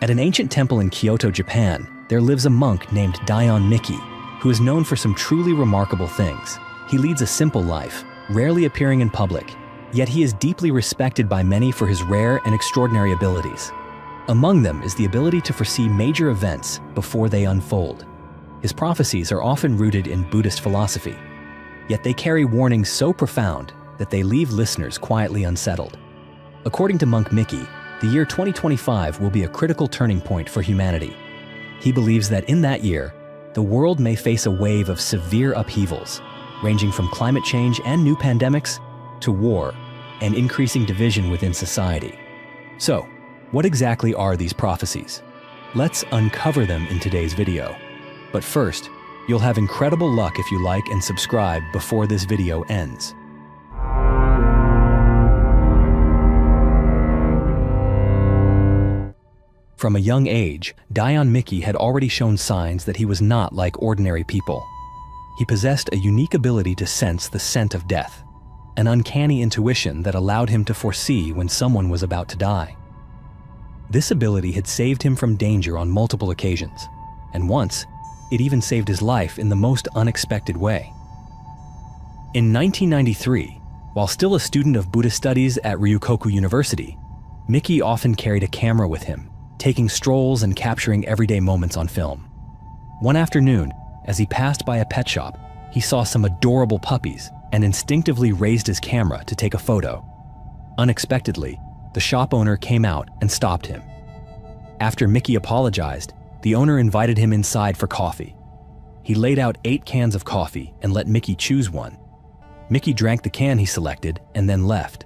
At an ancient temple in Kyoto, Japan, there lives a monk named Daimon Miki, who is known for some truly remarkable things. He leads a simple life, rarely appearing in public, yet he is deeply respected by many for his rare and extraordinary abilities. Among them is the ability to foresee major events before they unfold. His prophecies are often rooted in Buddhist philosophy, yet they carry warnings so profound that they leave listeners quietly unsettled. According to Monk Miki, the year 2025 will be a critical turning point for humanity. He believes that in that year, the world may face a wave of severe upheavals, ranging from climate change and new pandemics to war and increasing division within society. So, what exactly are these prophecies? Let's uncover them in today's video. But first, you'll have incredible luck if you like and subscribe before this video ends. From a young age, Daimon Miki had already shown signs that he was not like ordinary people. He possessed a unique ability to sense the scent of death, an uncanny intuition that allowed him to foresee when someone was about to die. This ability had saved him from danger on multiple occasions, and once, it even saved his life in the most unexpected way. In 1993, while still a student of Buddhist studies at Ryukoku University, Miki often carried a camera with him, taking strolls and capturing everyday moments on film. One afternoon, as he passed by a pet shop, he saw some adorable puppies and instinctively raised his camera to take a photo. Unexpectedly, the shop owner came out and stopped him. After Miki apologized, the owner invited him inside for coffee. He laid out 8 cans of coffee and let Miki choose one. Miki drank the can he selected and then left.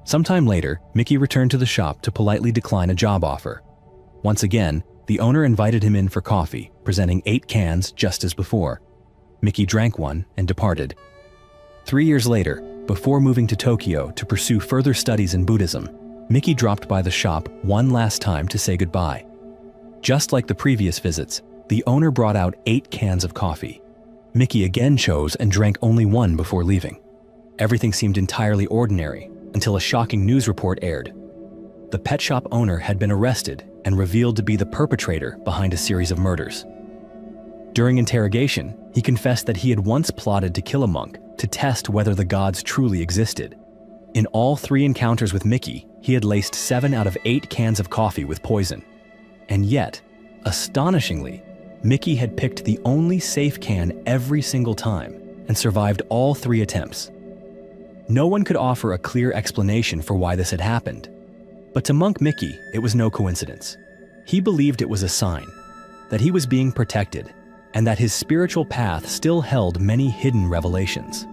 Sometime later, Miki returned to the shop to politely decline a job offer. Once again, the owner invited him in for coffee, presenting 8 cans just as before. Miki drank one and departed. 3 years later, before moving to Tokyo to pursue further studies in Buddhism, Miki dropped by the shop one last time to say goodbye. Just like the previous visits, the owner brought out 8 cans of coffee. Miki again chose and drank only one before leaving. Everything seemed entirely ordinary until a shocking news report aired. The pet shop owner had been arrested and revealed to be the perpetrator behind a series of murders. During interrogation, he confessed that he had once plotted to kill a monk to test whether the gods truly existed. In all 3 encounters with Miki, he had laced 7 out of 8 cans of coffee with poison. And yet, astonishingly, Miki had picked the only safe can every single time and survived all 3 attempts. No one could offer a clear explanation for why this had happened. But to Monk Miki, it was no coincidence. He believed it was a sign, that he was being protected, and that his spiritual path still held many hidden revelations.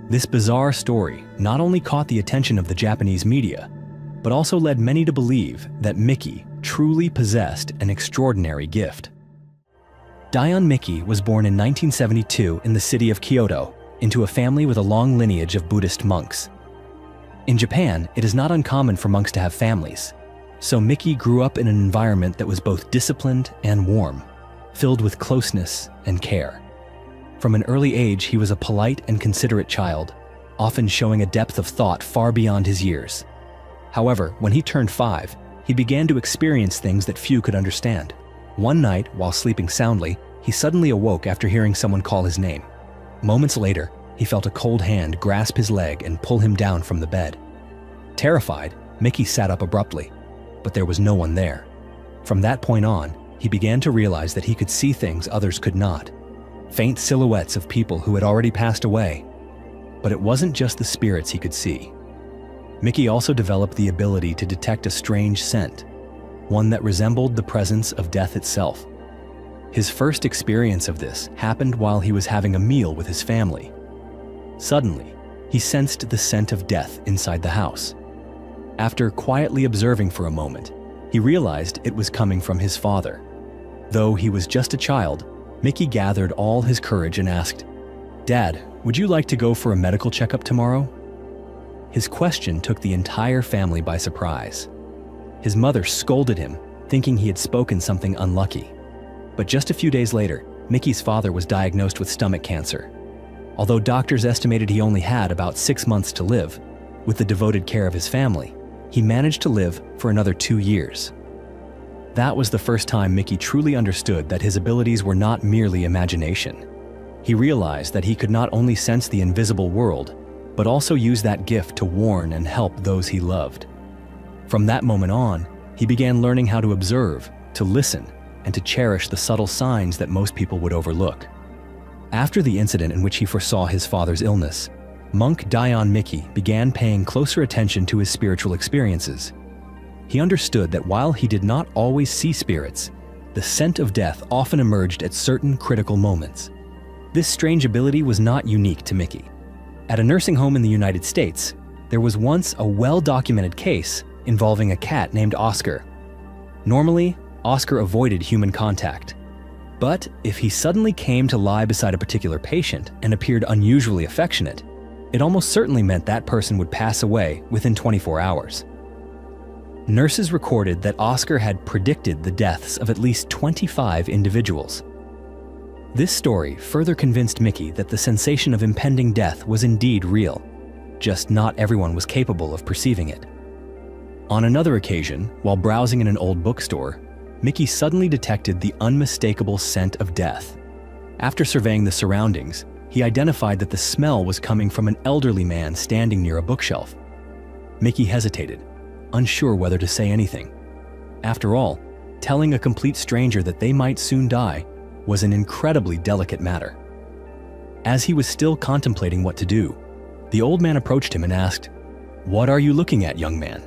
This bizarre story not only caught the attention of the Japanese media, but also led many to believe that Miki truly possessed an extraordinary gift. Daimon Miki was born in 1972 in the city of Kyoto into a family with a long lineage of Buddhist monks. In Japan, it is not uncommon for monks to have families, so Miki grew up in an environment that was both disciplined and warm, filled with closeness and care. From an early age, he was a polite and considerate child, often showing a depth of thought far beyond his years. However, when he turned 5, he began to experience things that few could understand. One night, while sleeping soundly, he suddenly awoke after hearing someone call his name. Moments later, he felt a cold hand grasp his leg and pull him down from the bed. Terrified, Miki sat up abruptly, but there was no one there. From that point on, he began to realize that he could see things others could not. Faint silhouettes of people who had already passed away. But it wasn't just the spirits he could see. Miki also developed the ability to detect a strange scent, one that resembled the presence of death itself. His first experience of this happened while he was having a meal with his family. Suddenly, he sensed the scent of death inside the house. After quietly observing for a moment, he realized it was coming from his father. Though he was just a child, Miki gathered all his courage and asked, "Dad, would you like to go for a medical checkup tomorrow?" His question took the entire family by surprise. His mother scolded him, thinking he had spoken something unlucky. But just a few days later, Miki's father was diagnosed with stomach cancer. Although doctors estimated he only had about 6 months to live, with the devoted care of his family, he managed to live for another 2 years. That was the first time Mickey truly understood that his abilities were not merely imagination. He realized that he could not only sense the invisible world, but also use that gift to warn and help those he loved. From that moment on, he began learning how to observe, to listen, and to cherish the subtle signs that most people would overlook. After the incident in which he foresaw his father's illness, monk Dayan Mickey began paying closer attention to his spiritual experiences. He understood that while he did not always see spirits, the scent of death often emerged at certain critical moments. This strange ability was not unique to Mickey. At a nursing home in the United States, there was once a well-documented case involving a cat named Oscar. Normally, Oscar avoided human contact. But if he suddenly came to lie beside a particular patient and appeared unusually affectionate, it almost certainly meant that person would pass away within 24 hours. Nurses recorded that Oscar had predicted the deaths of at least 25 individuals. This story further convinced Mickey that the sensation of impending death was indeed real, just not everyone was capable of perceiving it. On another occasion, while browsing in an old bookstore, Mickey suddenly detected the unmistakable scent of death. After surveying the surroundings, he identified that the smell was coming from an elderly man standing near a bookshelf. Mickey hesitated, unsure whether to say anything. After all, telling a complete stranger that they might soon die was an incredibly delicate matter. As he was still contemplating what to do, the old man approached him and asked, "What are you looking at, young man?"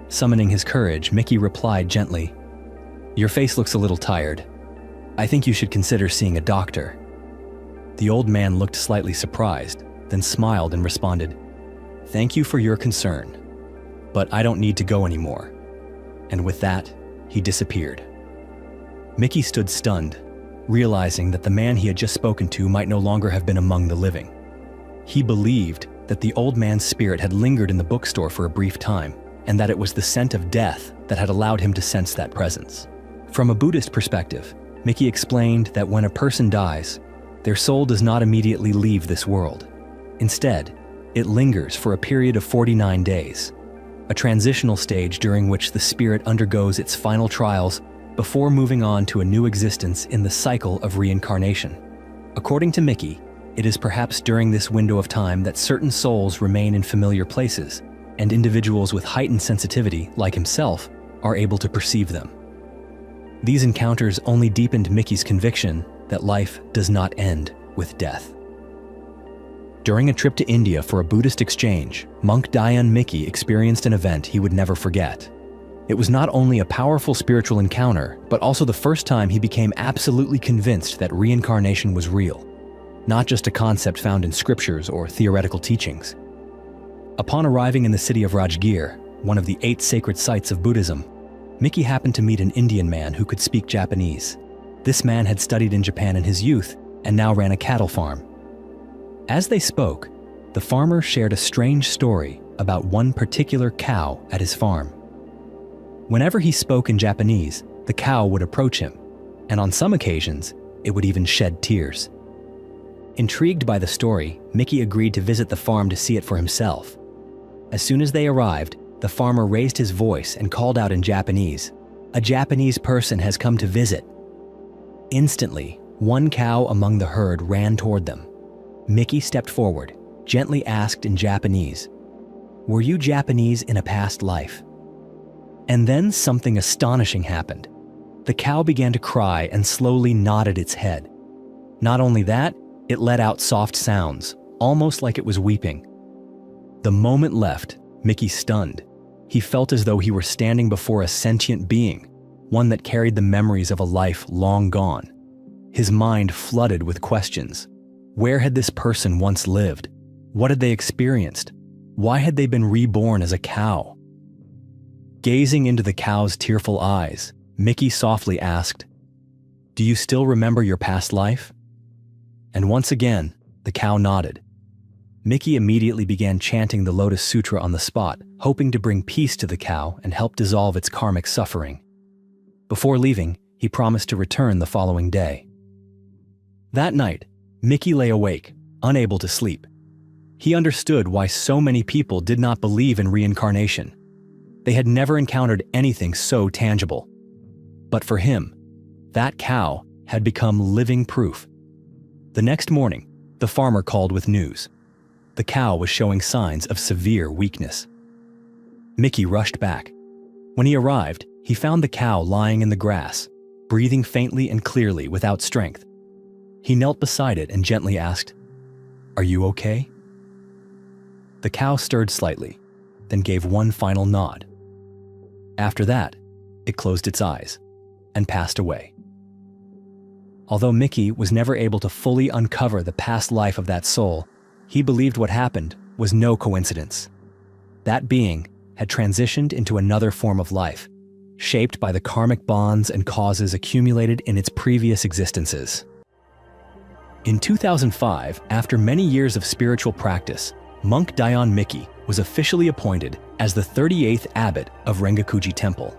Summoning his courage, Mickey replied gently, "Your face looks a little tired. I think you should consider seeing a doctor." The old man looked slightly surprised, then smiled and responded, "Thank you for your concern, but I don't need to go anymore." And with that, he disappeared. Mickey stood stunned, realizing that the man he had just spoken to might no longer have been among the living. He believed that the old man's spirit had lingered in the bookstore for a brief time, and that it was the scent of death that had allowed him to sense that presence. From a Buddhist perspective, Mickey explained that when a person dies, their soul does not immediately leave this world. Instead, it lingers for a period of 49 days, a transitional stage during which the spirit undergoes its final trials before moving on to a new existence in the cycle of reincarnation. According to Mickey, it is perhaps during this window of time that certain souls remain in familiar places, and individuals with heightened sensitivity, like himself, are able to perceive them. These encounters only deepened Mickey's conviction that life does not end with death. During a trip to India for a Buddhist exchange, monk Dayan Mickey experienced an event he would never forget. It was not only a powerful spiritual encounter, but also the first time he became absolutely convinced that reincarnation was real, not just a concept found in scriptures or theoretical teachings. Upon arriving in the city of Rajgir, one of the 8 sacred sites of Buddhism, Mickey happened to meet an Indian man who could speak Japanese. This man had studied in Japan in his youth and now ran a cattle farm. As they spoke, the farmer shared a strange story about one particular cow at his farm. Whenever he spoke in Japanese, the cow would approach him, and on some occasions, it would even shed tears. Intrigued by the story, Mickey agreed to visit the farm to see it for himself. As soon as they arrived, the farmer raised his voice and called out in Japanese, "A Japanese person has come to visit." Instantly, one cow among the herd ran toward them. Mickey stepped forward, gently asked in Japanese, "Were you Japanese in a past life?" And then something astonishing happened. The cow began to cry and slowly nodded its head. Not only that, it let out soft sounds, almost like it was weeping. The moment left, Mickey stunned. He felt as though he were standing before a sentient being, one that carried the memories of a life long gone. His mind flooded with questions. Where had this person once lived? What had they experienced? Why had they been reborn as a cow? Gazing into the cow's tearful eyes, Mickey softly asked, "Do you still remember your past life?" And once again, the cow nodded. Mickey immediately began chanting the Lotus Sutra on the spot, hoping to bring peace to the cow and help dissolve its karmic suffering. Before leaving, he promised to return the following day. That night, Mickey lay awake, unable to sleep. He understood why so many people did not believe in reincarnation. They had never encountered anything so tangible. But for him, that cow had become living proof. The next morning, the farmer called with news. The cow was showing signs of severe weakness. Mickey rushed back. When he arrived, he found the cow lying in the grass, breathing faintly and clearly without strength. He knelt beside it and gently asked, "Are you okay?" The cow stirred slightly, then gave one final nod. After that, it closed its eyes and passed away. Although Mickey was never able to fully uncover the past life of that soul, he believed what happened was no coincidence. That being had transitioned into another form of life, shaped by the karmic bonds and causes accumulated in its previous existences. In 2005, after many years of spiritual practice, monk Dayan Mickey was officially appointed as the 38th abbot of Rengakuji Temple.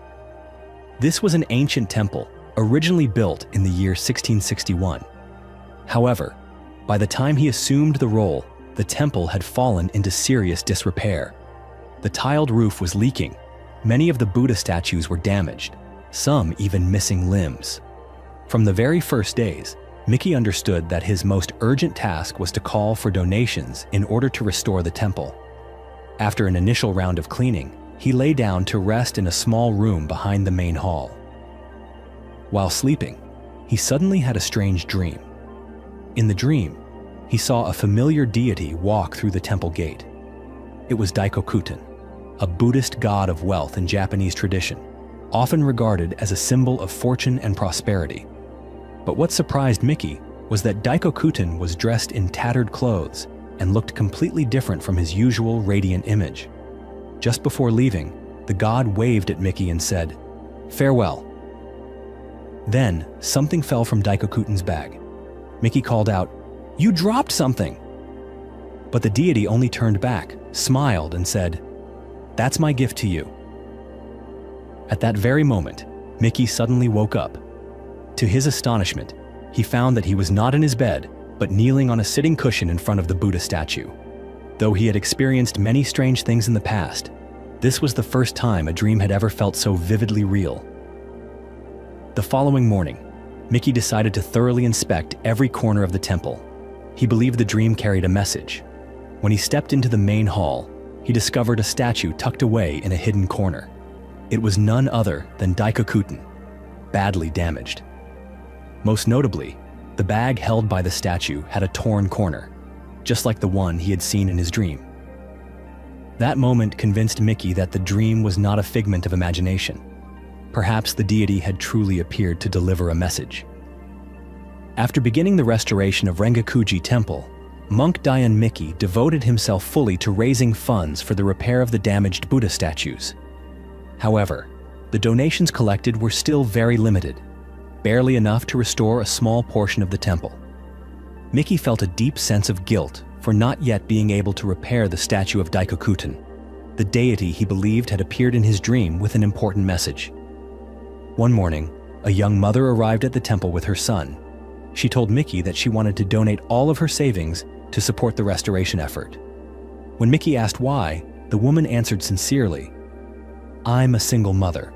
This was an ancient temple, originally built in the year 1661. However, by the time he assumed the role, the temple had fallen into serious disrepair. The tiled roof was leaking, many of the Buddha statues were damaged, some even missing limbs. From the very first days, Mickey understood that his most urgent task was to call for donations in order to restore the temple. After an initial round of cleaning, he lay down to rest in a small room behind the main hall. While sleeping, he suddenly had a strange dream. In the dream, he saw a familiar deity walk through the temple gate. It was Daikokutin, a Buddhist god of wealth in Japanese tradition, often regarded as a symbol of fortune and prosperity. But what surprised Mickey was that Daikokutin was dressed in tattered clothes and looked completely different from his usual radiant image. Just before leaving, the god waved at Mickey and said, "Farewell." Then, something fell from Daikokutin's bag. Mickey called out, "You dropped something!" But the deity only turned back, smiled, and said, "That's my gift to you." At that very moment, Mickey suddenly woke up. To his astonishment, he found that he was not in his bed, but kneeling on a sitting cushion in front of the Buddha statue. Though he had experienced many strange things in the past, this was the first time a dream had ever felt so vividly real. The following morning, Mickey decided to thoroughly inspect every corner of the temple. He believed the dream carried a message. When he stepped into the main hall, he discovered a statue tucked away in a hidden corner. It was none other than Daikokutin, badly damaged. Most notably, the bag held by the statue had a torn corner, just like the one he had seen in his dream. That moment convinced Mickey that the dream was not a figment of imagination. Perhaps the deity had truly appeared to deliver a message. After beginning the restoration of Rengakuji Temple, monk Dayan Mickey devoted himself fully to raising funds for the repair of the damaged Buddha statues. However, the donations collected were still very limited, barely enough to restore a small portion of the temple. Mickey felt a deep sense of guilt for not yet being able to repair the statue of Daikokutin, the deity he believed had appeared in his dream with an important message. One morning, a young mother arrived at the temple with her son. She told Mickey that she wanted to donate all of her savings to support the restoration effort. When Mickey asked why, the woman answered sincerely, "I'm a single mother.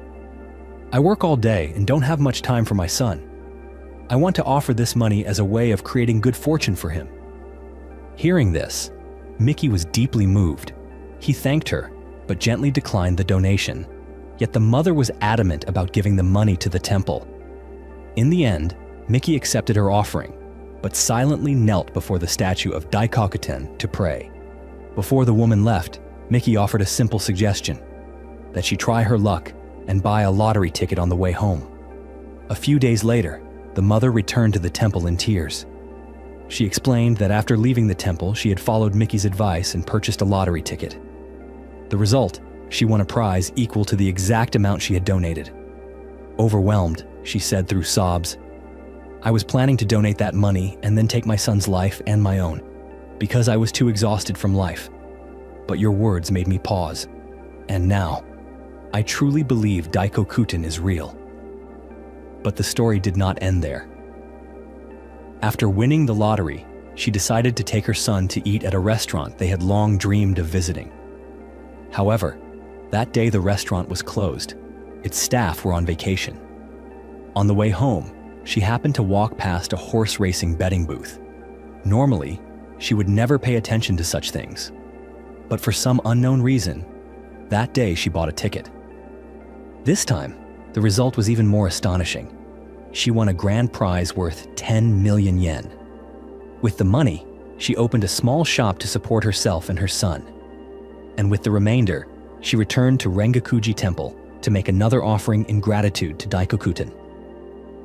I work all day and don't have much time for my son. I want to offer this money as a way of creating good fortune for him." Hearing this, Mickey was deeply moved. He thanked her, but gently declined the donation. Yet the mother was adamant about giving the money to the temple. In the end, Mickey accepted her offering, but silently knelt before the statue of Daikokutin to pray. Before the woman left, Mickey offered a simple suggestion, that she try her luck and buy a lottery ticket on the way home. A few days later, the mother returned to the temple in tears. She explained that after leaving the temple, she had followed Mickey's advice and purchased a lottery ticket. The result, she won a prize equal to the exact amount she had donated. Overwhelmed, she said through sobs, "I was planning to donate that money and then take my son's life and my own, because I was too exhausted from life. But your words made me pause. And now, I truly believe Daikokutin is real." But the story did not end there. After winning the lottery, she decided to take her son to eat at a restaurant they had long dreamed of visiting. However, that day the restaurant was closed. Its staff were on vacation. On the way home, she happened to walk past a horse racing betting booth. Normally, she would never pay attention to such things. But for some unknown reason, that day she bought a ticket. This time, the result was even more astonishing. She won a grand prize worth 10 million yen. With the money, she opened a small shop to support herself and her son. And with the remainder, she returned to Rengakuji Temple to make another offering in gratitude to Daikokuten.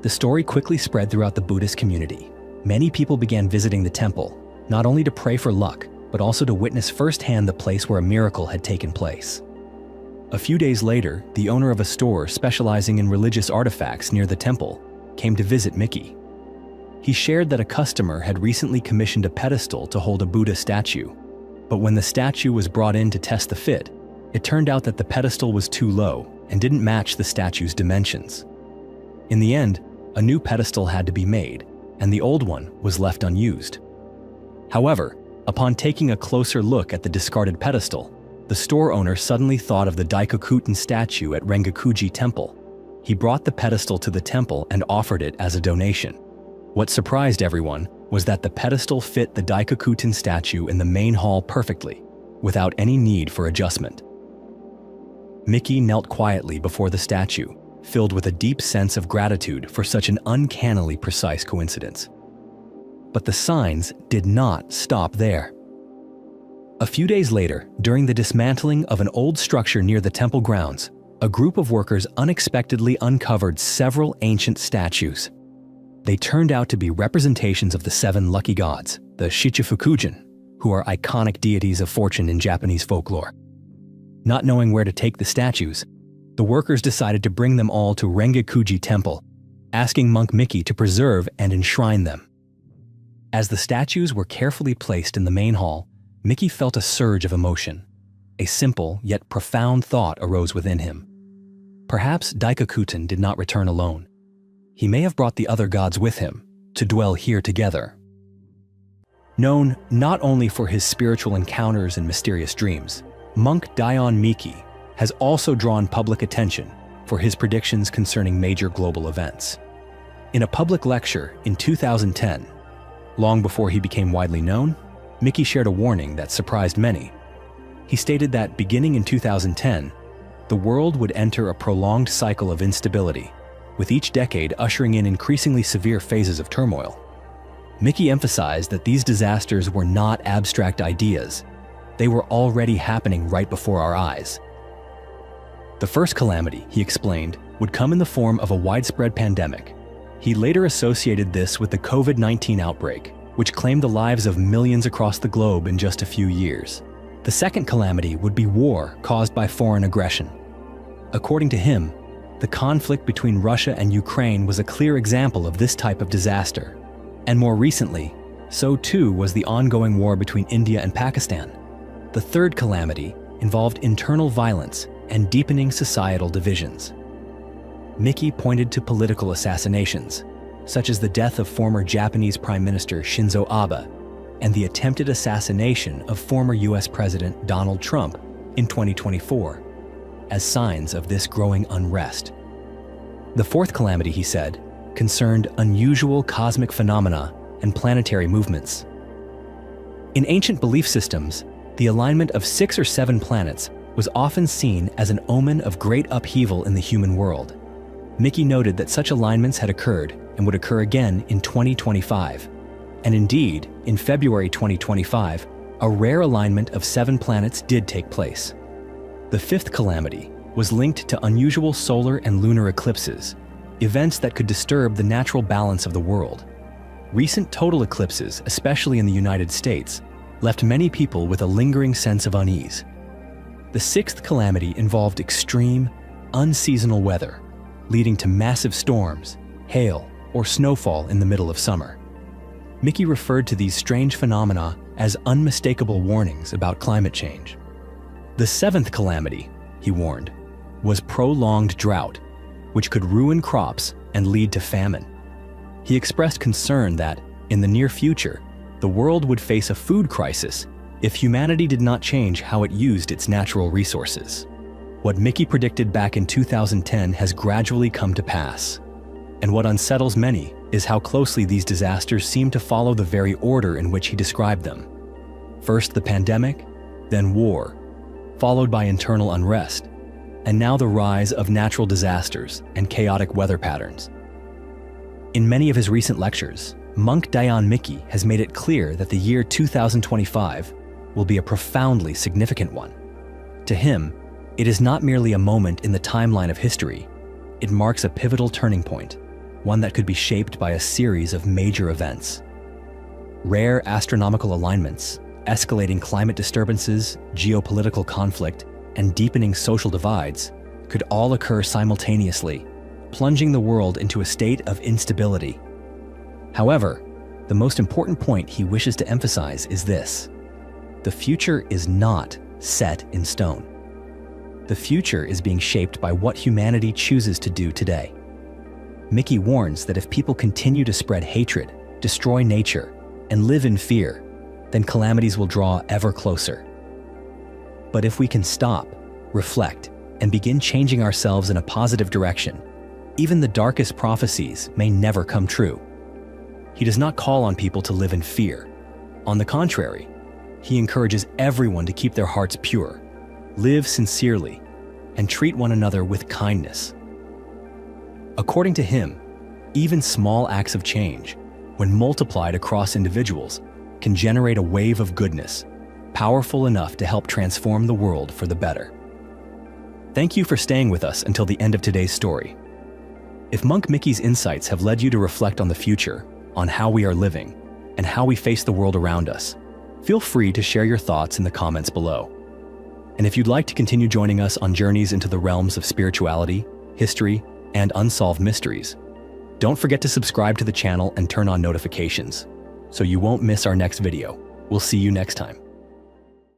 The story quickly spread throughout the Buddhist community. Many people began visiting the temple, not only to pray for luck, but also to witness firsthand the place where a miracle had taken place. A few days later, the owner of a store specializing in religious artifacts near the temple came to visit Miki. He shared that a customer had recently commissioned a pedestal to hold a Buddha statue, but when the statue was brought in to test the fit, it turned out that the pedestal was too low and didn't match the statue's dimensions. In the end, a new pedestal had to be made, and the old one was left unused. However, upon taking a closer look at the discarded pedestal, the store owner suddenly thought of the Daikokuten statue at Rengakuji Temple. He brought the pedestal to the temple and offered it as a donation. What surprised everyone was that the pedestal fit the Daikokuten statue in the main hall perfectly, without any need for adjustment. Miki knelt quietly before the statue, filled with a deep sense of gratitude for such an uncannily precise coincidence. But the signs did not stop there. A few days later, during the dismantling of an old structure near the temple grounds, a group of workers unexpectedly uncovered several ancient statues. They turned out to be representations of the 7 lucky gods, the Shichifukujin, who are iconic deities of fortune in Japanese folklore. Not knowing where to take the statues, the workers decided to bring them all to Rengakuji Temple, asking monk Miki to preserve and enshrine them. As the statues were carefully placed in the main hall, Miki felt a surge of emotion. A simple yet profound thought arose within him. Perhaps Daikokuten did not return alone. He may have brought the other gods with him, to dwell here together. Known not only for his spiritual encounters and mysterious dreams, monk Dion Miki has also drawn public attention for his predictions concerning major global events. In a public lecture in 2010, long before he became widely known, Miki shared a warning that surprised many. He stated that beginning in 2010, the world would enter a prolonged cycle of instability, with each decade ushering in increasingly severe phases of turmoil. Miki emphasized that these disasters were not abstract ideas. They were already happening right before our eyes. The first calamity, he explained, would come in the form of a widespread pandemic. He later associated this with the COVID-19 outbreak, which claimed the lives of millions across the globe in just a few years. The second calamity would be war caused by foreign aggression. According to him, the conflict between Russia and Ukraine was a clear example of this type of disaster. And more recently, so too was the ongoing war between India and Pakistan. The third calamity involved internal violence and deepening societal divisions. Miki pointed to political assassinations, such as the death of former Japanese Prime Minister Shinzo Abe and the attempted assassination of former US President Donald Trump in 2024, as signs of this growing unrest. The fourth calamity, he said, concerned unusual cosmic phenomena and planetary movements. In ancient belief systems, the alignment of 6 or 7 planets was often seen as an omen of great upheaval in the human world. Miki noted that such alignments had occurred and would occur again in 2025. And indeed, in February 2025, a rare alignment of 7 planets did take place. The fifth calamity was linked to unusual solar and lunar eclipses, events that could disturb the natural balance of the world. Recent total eclipses, especially in the United States, left many people with a lingering sense of unease. The sixth calamity involved extreme, unseasonal weather, leading to massive storms, hail, or snowfall in the middle of summer. Miki referred to these strange phenomena as unmistakable warnings about climate change. The seventh calamity, he warned, was prolonged drought, which could ruin crops and lead to famine. He expressed concern that, in the near future, the world would face a food crisis if humanity did not change how it used its natural resources. What Miki predicted back in 2010 has gradually come to pass. And what unsettles many is how closely these disasters seem to follow the very order in which he described them. First the pandemic, then war, followed by internal unrest, and now the rise of natural disasters and chaotic weather patterns. In many of his recent lectures, monk Dayan Miki has made it clear that the year 2025 will be a profoundly significant one. To him, it is not merely a moment in the timeline of history, it marks a pivotal turning point, one that could be shaped by a series of major events. Rare astronomical alignments, escalating climate disturbances, geopolitical conflict, and deepening social divides could all occur simultaneously, plunging the world into a state of instability. However, the most important point he wishes to emphasize is this: the future is not set in stone. The future is being shaped by what humanity chooses to do today. Miki warns that if people continue to spread hatred, destroy nature, and live in fear, then calamities will draw ever closer. But if we can stop, reflect, and begin changing ourselves in a positive direction, even the darkest prophecies may never come true. He does not call on people to live in fear. On the contrary, he encourages everyone to keep their hearts pure, live sincerely, and treat one another with kindness. According to him, even small acts of change, when multiplied across individuals, can generate a wave of goodness, powerful enough to help transform the world for the better. Thank you for staying with us until the end of today's story. If Monk Miki's insights have led you to reflect on the future, on how we are living, and how we face the world around us, feel free to share your thoughts in the comments below. And if you'd like to continue joining us on journeys into the realms of spirituality, history, and unsolved mysteries, don't forget to subscribe to the channel and turn on notifications so you won't miss our next video. We'll see you next time.